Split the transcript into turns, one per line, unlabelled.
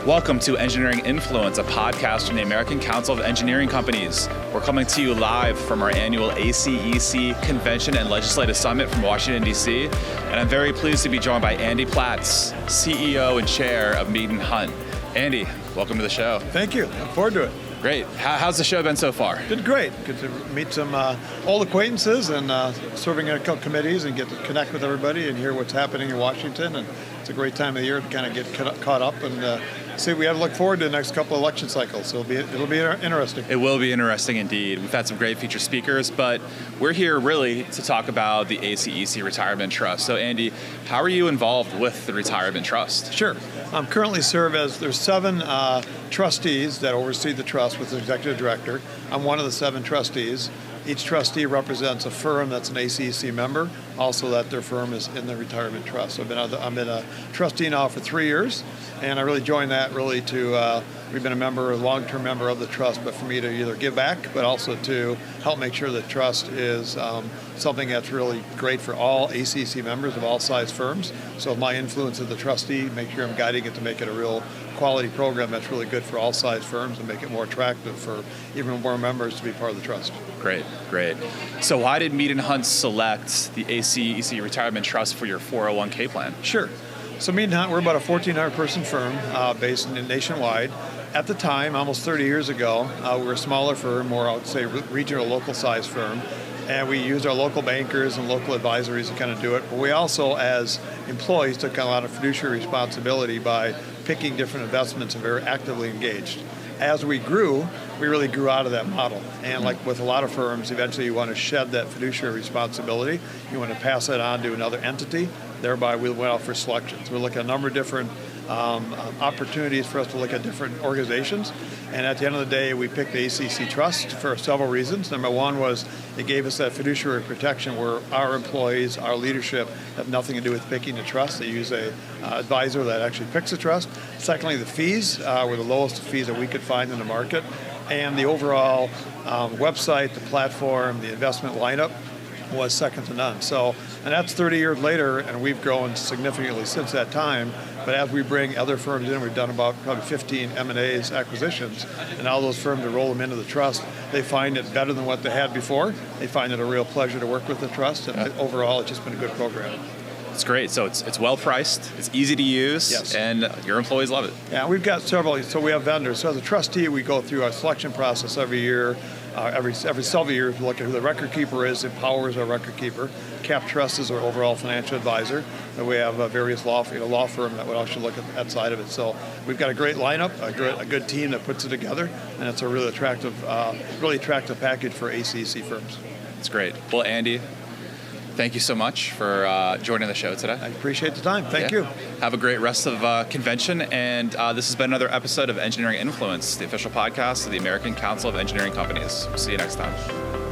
Welcome to Engineering Influence, a podcast from the American Council of Engineering Companies. We're coming to you live from our annual ACEC Convention and Legislative Summit from Washington, D.C. And I'm very pleased to be joined by Andy Platz, CEO and Chair of Mead Hunt. Andy, welcome to the show.
Thank you. Look forward to it.
Great. How's the show been so far?
Been great. Good to meet some old acquaintances and serving in a couple committees and get to connect with everybody and hear what's happening in Washington. And it's a great time of the year to kind of get caught up and see. We have to look forward to the next couple of election cycles. So it'll be interesting.
It will be interesting indeed. We've had some great featured speakers, but we're here really to talk about the ACEC Retirement Trust. So Andy, how are you involved with the Retirement Trust?
Sure. I'm currently there's 7 trustees that oversee the trust with the executive director. I'm one of the 7 trustees. Each trustee represents a firm that's an ACEC member, also that their firm is in the retirement trust. So I've been a trustee now for 3 years, and I really joined that we've been a long-term member of the trust, but for me to either give back, but also to help make sure the trust is something that's really great for all ACEC members of all size firms. So my influence as the trustee, make sure I'm guiding it to make it a real quality program that's really good for all size firms and make it more attractive for even more members to be part of the trust.
Great. So why did Mead Hunt select the ACEC Retirement Trust for your 401k plan?
Sure. So Mead Hunt, we're about a 1,400 person firm based nationwide. At the time, almost 30 years ago, we were a smaller firm, more I would say regional, local size firm. And we used our local bankers and local advisories to kind of do it. But we also, as employees, took on a lot of fiduciary responsibility by picking different investments and very actively engaged. As we grew, we really grew out of that model. And like with a lot of firms, eventually you want to shed that fiduciary responsibility. You want to pass it on to another entity. Thereby, we went out for selections. We looked at a number of different opportunities for us to look at different organizations. And at the end of the day, we picked the ACEC Trust for several reasons. Number one was it gave us that fiduciary protection where our employees, our leadership have nothing to do with picking the trust. They use a advisor that actually picks the trust. Secondly, the fees were the lowest fees that we could find in the market. And the overall website, the platform, the investment lineup was second to none. And that's 30 years later, and we've grown significantly since that time. But as we bring other firms in, we've done about probably 15 M&As, acquisitions, and all those firms to roll them into the trust, they find it better than what they had before. They find it a real pleasure to work with the trust, and overall, it's just been a good program.
It's great. So it's well priced, it's easy to use,
yes,
and your employees love it.
Yeah, we've got several. So we have vendors. So as a trustee, we go through our selection process every year. Every several years, we look at who the record keeper is. Empower is our record keeper. Cap Trust is our overall financial advisor. And we have various law firm that would also look at that side of it. So we've got a great lineup, a good team that puts it together, and it's a really attractive package for ACEC firms.
It's great. Well, Andy, thank you so much for joining the show today.
I appreciate the time. Thank you.
Have a great rest of convention. And this has been another episode of Engineering Influence, the official podcast of the American Council of Engineering Companies. See you next time.